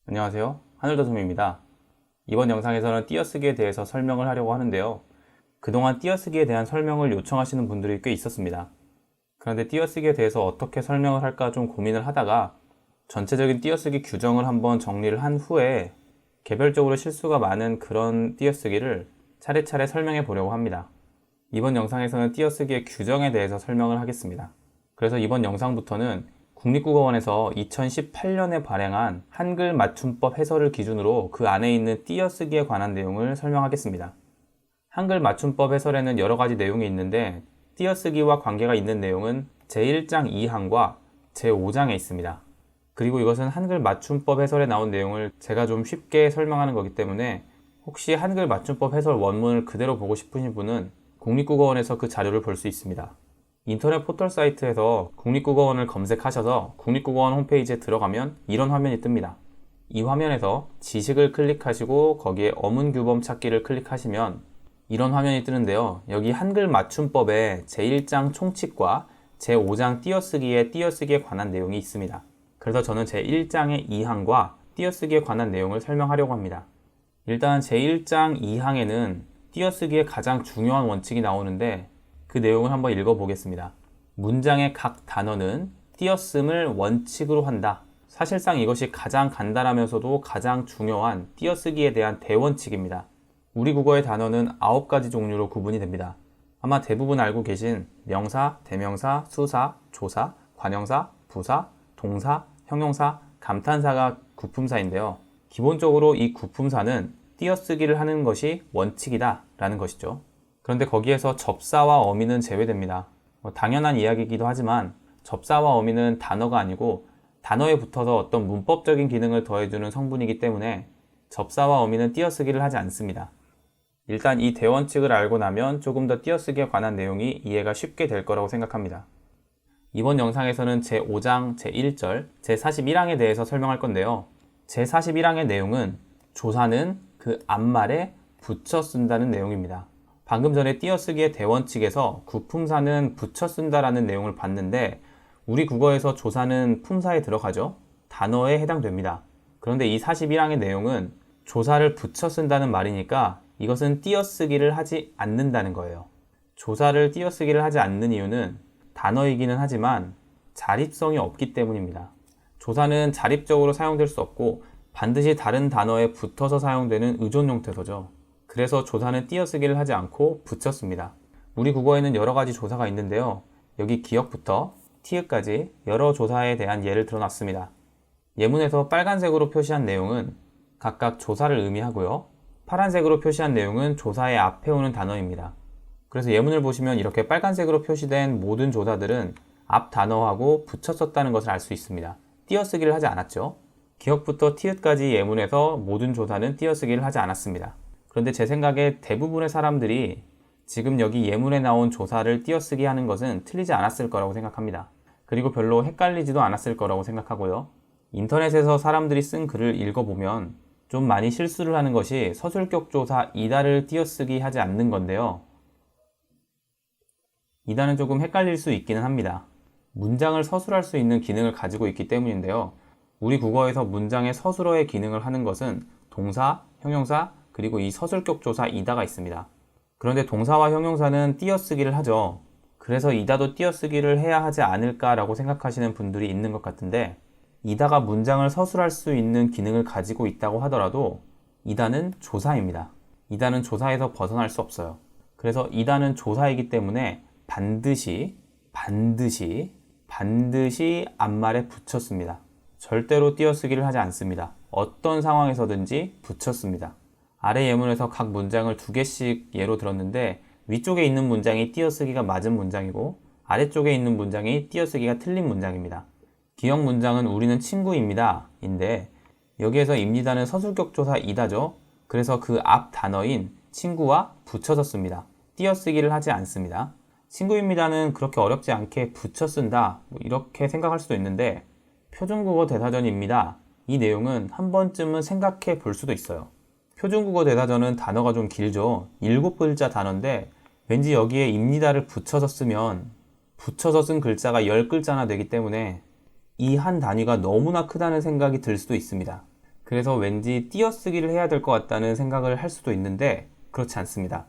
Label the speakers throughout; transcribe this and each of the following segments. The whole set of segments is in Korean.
Speaker 1: 안녕하세요. 하늘도솜입니다. 이번 영상에서는 띄어쓰기에 대해서 설명을 하려고 하는데요. 그동안 띄어쓰기에 대한 설명을 요청하시는 분들이 꽤 있었습니다. 그런데 띄어쓰기에 대해서 어떻게 설명을 할까 좀 고민을 하다가 전체적인 띄어쓰기 규정을 한번 정리를 한 후에 개별적으로 실수가 많은 그런 띄어쓰기를 차례차례 설명해 보려고 합니다. 이번 영상에서는 띄어쓰기의 규정에 대해서 설명을 하겠습니다. 그래서 이번 영상부터는 국립국어원에서 2018년에 발행한 한글 맞춤법 해설을 기준으로 그 안에 있는 띄어쓰기에 관한 내용을 설명하겠습니다. 한글 맞춤법 해설에는 여러 가지 내용이 있는데 띄어쓰기와 관계가 있는 내용은 제1장 2항과 제5장에 있습니다. 그리고 이것은 한글 맞춤법 해설에 나온 내용을 제가 좀 쉽게 설명하는 거기 때문에 혹시 한글 맞춤법 해설 원문을 그대로 보고 싶으신 분은 국립국어원에서 그 자료를 볼 수 있습니다. 인터넷 포털 사이트에서 국립국어원을 검색하셔서 국립국어원 홈페이지에 들어가면 이런 화면이 뜹니다. 이 화면에서 지식을 클릭하시고 거기에 어문규범 찾기를 클릭하시면 이런 화면이 뜨는데요. 여기 한글 맞춤법에 제1장 총칙과 제5장 띄어쓰기에 관한 내용이 있습니다. 그래서 저는 제1장의 2항과 띄어쓰기에 관한 내용을 설명하려고 합니다. 일단 제1장 2항에는 띄어쓰기의 가장 중요한 원칙이 나오는데 그 내용을 한번 읽어보겠습니다. 문장의 각 단어는 띄어쓰기를 원칙으로 한다. 사실상 이것이 가장 간단하면서도 가장 중요한 띄어쓰기에 대한 대원칙입니다. 우리 국어의 단어는 9가지 종류로 구분이 됩니다. 아마 대부분 알고 계신 명사, 대명사, 수사, 조사, 관형사, 부사, 동사, 형용사, 감탄사가 구품사인데요. 기본적으로 이 구품사는 띄어쓰기를 하는 것이 원칙이다 라는 것이죠. 그런데 거기에서 접사와 어미는 제외됩니다. 당연한 이야기이기도 하지만 접사와 어미는 단어가 아니고 단어에 붙어서 어떤 문법적인 기능을 더해주는 성분이기 때문에 접사와 어미는 띄어쓰기를 하지 않습니다. 일단 이 대원칙을 알고 나면 조금 더 띄어쓰기에 관한 내용이 이해가 쉽게 될 거라고 생각합니다. 이번 영상에서는 제5장 제1절 제41항에 대해서 설명할 건데요. 제41항의 내용은 조사는 그 앞말에 붙여 쓴다는 내용입니다. 방금 전에 띄어쓰기의 대원칙에서 구품사는 붙여 쓴다라는 내용을 봤는데 우리 국어에서 조사는 품사에 들어가죠. 단어에 해당됩니다. 그런데 이 41항의 내용은 조사를 붙여 쓴다는 말이니까 이것은 띄어쓰기를 하지 않는다는 거예요. 조사를 띄어쓰기를 하지 않는 이유는 단어이기는 하지만 자립성이 없기 때문입니다. 조사는 자립적으로 사용될 수 없고 반드시 다른 단어에 붙어서 사용되는 의존 형태소죠. 그래서 조사는 띄어쓰기를 하지 않고 붙였습니다. 우리 국어에는 여러 가지 조사가 있는데요. 여기 기역부터 티읕까지 여러 조사에 대한 예를 들어놨습니다. 예문에서 빨간색으로 표시한 내용은 각각 조사를 의미하고요. 파란색으로 표시한 내용은 조사의 앞에 오는 단어입니다. 그래서 예문을 보시면 이렇게 빨간색으로 표시된 모든 조사들은 앞 단어하고 붙여 썼다는 것을 알 수 있습니다. 띄어쓰기를 하지 않았죠. 기역부터 티읕까지 예문에서 모든 조사는 띄어쓰기를 하지 않았습니다. 그런데 제 생각에 대부분의 사람들이 지금 여기 예문에 나온 조사를 띄어쓰기 하는 것은 틀리지 않았을 거라고 생각합니다. 그리고 별로 헷갈리지도 않았을 거라고 생각하고요. 인터넷에서 사람들이 쓴 글을 읽어보면 좀 많이 실수를 하는 것이 서술격 조사 이다를 띄어쓰기 하지 않는 건데요. 이다는 조금 헷갈릴 수 있기는 합니다. 문장을 서술할 수 있는 기능을 가지고 있기 때문인데요. 우리 국어에서 문장의 서술어의 기능을 하는 것은 동사, 형용사, 그리고 이 서술격 조사 이다가 있습니다. 그런데 동사와 형용사는 띄어쓰기를 하죠. 그래서 이다도 띄어쓰기를 해야 하지 않을까라고 생각하시는 분들이 있는 것 같은데 이다가 문장을 서술할 수 있는 기능을 가지고 있다고 하더라도 이다는 조사입니다. 이다는 조사에서 벗어날 수 없어요. 그래서 이다는 조사이기 때문에 반드시 앞말에 붙였습니다. 절대로 띄어쓰기를 하지 않습니다. 어떤 상황에서든지 붙였습니다. 아래 예문에서 각 문장을 2개씩 예로 들었는데 위쪽에 있는 문장이 띄어쓰기가 맞은 문장이고 아래쪽에 있는 문장이 띄어쓰기가 틀린 문장입니다. 기역 문장은 우리는 친구입니다 인데 여기에서 입니다는 서술격 조사 이다죠. 그래서 그 앞 단어인 친구와 붙여서 씁니다. 띄어쓰기를 하지 않습니다. 친구입니다는 그렇게 어렵지 않게 붙여 쓴다 이렇게 생각할 수도 있는데 표준국어 대사전입니다. 이 내용은 한 번쯤은 생각해 볼 수도 있어요. 표준국어 대사전은 단어가 좀 길죠. 7글자 단어인데 왠지 여기에 입니다를 붙여서 쓰면 붙여서 쓴 글자가 10글자나 되기 때문에 이 한 단위가 너무나 크다는 생각이 들 수도 있습니다. 그래서 왠지 띄어쓰기를 해야 될 것 같다는 생각을 할 수도 있는데 그렇지 않습니다.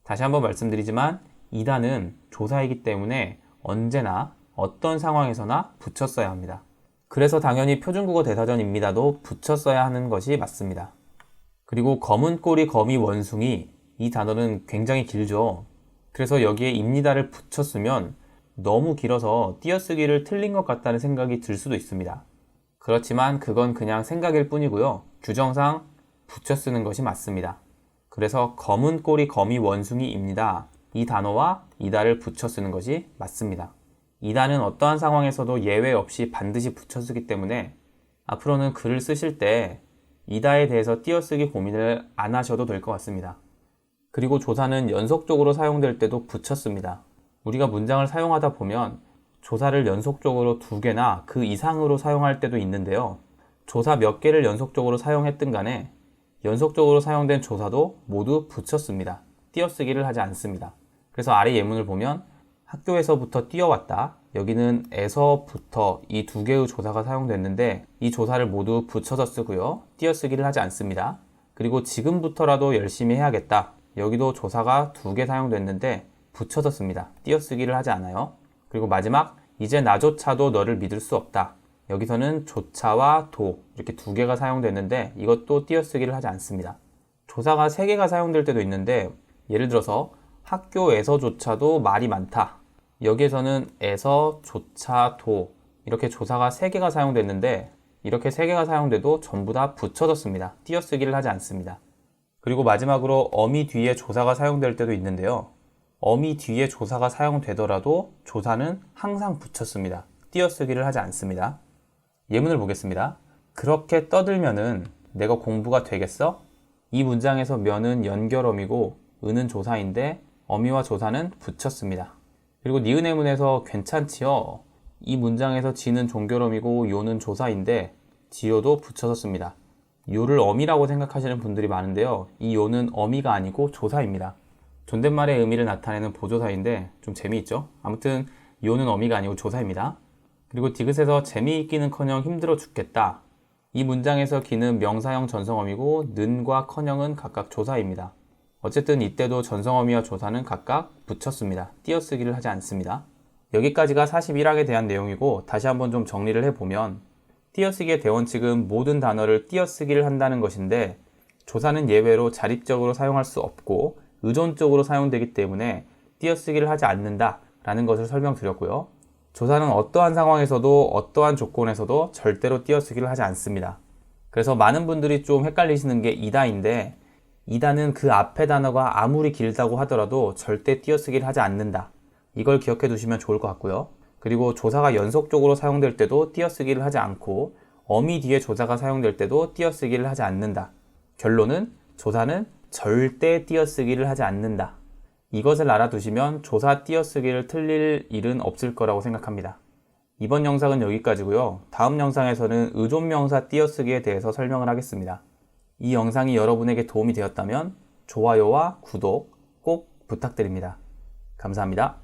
Speaker 1: 다시 한번 말씀드리지만 이 단은 조사이기 때문에 언제나 어떤 상황에서나 붙여 써야 합니다. 그래서 당연히 표준국어 대사전입니다도 붙여 써야 하는 것이 맞습니다. 그리고 검은 꼬리 거미 원숭이, 이 단어는 굉장히 길죠. 그래서 여기에 입니다를 붙여 쓰면 너무 길어서 띄어쓰기를 틀린 것 같다는 생각이 들 수도 있습니다. 그렇지만 그건 그냥 생각일 뿐이고요. 규정상 붙여 쓰는 것이 맞습니다. 그래서 검은 꼬리 거미 원숭이입니다. 이 단어와 이다를 붙여 쓰는 것이 맞습니다. 이다는 어떠한 상황에서도 예외 없이 반드시 붙여 쓰기 때문에 앞으로는 글을 쓰실 때 이다에 대해서 띄어쓰기 고민을 안 하셔도 될 것 같습니다. 그리고 조사는 연속적으로 사용될 때도 붙여 씁니다. 우리가 문장을 사용하다 보면 조사를 연속적으로 2개나 그 이상으로 사용할 때도 있는데요. 조사 몇 개를 연속적으로 사용했든 간에 연속적으로 사용된 조사도 모두 붙여 씁니다. 띄어쓰기를 하지 않습니다. 그래서 아래 예문을 보면 학교에서부터 뛰어왔다. 여기는 에서부터 이 2개의 조사가 사용됐는데 이 조사를 모두 붙여서 쓰고요. 띄어쓰기를 하지 않습니다. 그리고 지금부터라도 열심히 해야겠다. 여기도 조사가 2개 사용됐는데 붙여서 씁니다. 띄어쓰기를 하지 않아요. 그리고 마지막 이제 나조차도 너를 믿을 수 없다. 여기서는 조차와 도 이렇게 2개가 사용됐는데 이것도 띄어쓰기를 하지 않습니다. 조사가 3개가 사용될 때도 있는데 예를 들어서 학교에서조차도 말이 많다. 여기에서는 에서, 조차, 도 이렇게 조사가 3개가 사용됐는데 이렇게 3개가 사용돼도 전부 다 붙여서 씁니다. 띄어쓰기를 하지 않습니다. 그리고 마지막으로 어미 뒤에 조사가 사용될 때도 있는데요. 어미 뒤에 조사가 사용되더라도 조사는 항상 붙였습니다. 띄어쓰기를 하지 않습니다. 예문을 보겠습니다. 그렇게 떠들면은 내가 공부가 되겠어? 이 문장에서 면은 연결어미고 은은 조사인데 어미와 조사는 붙였습니다. 그리고 니은의문에서 괜찮지요? 이 문장에서 지는 종결어미고 요는 조사인데 지요도 붙여서 씁니다. 요를 어미라고 생각하시는 분들이 많은데요. 이 요는 어미가 아니고 조사입니다. 존댓말의 의미를 나타내는 보조사인데 좀 재미있죠? 아무튼 요는 어미가 아니고 조사입니다. 그리고 디귿에서 재미있기는커녕 힘들어 죽겠다. 이 문장에서 기는 명사형 전성어미고 는과 커녕은 각각 조사입니다. 어쨌든 이때도 전성어미와 조사는 각각 붙였습니다. 띄어쓰기를 하지 않습니다. 여기까지가 41항에 대한 내용이고 다시 한번 좀 정리를 해보면 띄어쓰기의 대원칙은 모든 단어를 띄어쓰기를 한다는 것인데 조사는 예외로 자립적으로 사용할 수 없고 의존적으로 사용되기 때문에 띄어쓰기를 하지 않는다 라는 것을 설명드렸고요. 조사는 어떠한 상황에서도 어떠한 조건에서도 절대로 띄어쓰기를 하지 않습니다. 그래서 많은 분들이 좀 헷갈리시는 게 이다인데 이다는 그 앞에 단어가 아무리 길다고 하더라도 절대 띄어쓰기를 하지 않는다. 이걸 기억해 두시면 좋을 것 같고요. 그리고 조사가 연속적으로 사용될 때도 띄어쓰기를 하지 않고 어미 뒤에 조사가 사용될 때도 띄어쓰기를 하지 않는다. 결론은 조사는 절대 띄어쓰기를 하지 않는다. 이것을 알아두시면 조사 띄어쓰기를 틀릴 일은 없을 거라고 생각합니다. 이번 영상은 여기까지고요. 다음 영상에서는 의존명사 띄어쓰기에 대해서 설명을 하겠습니다. 이 영상이 여러분에게 도움이 되었다면 좋아요와 구독 꼭 부탁드립니다. 감사합니다.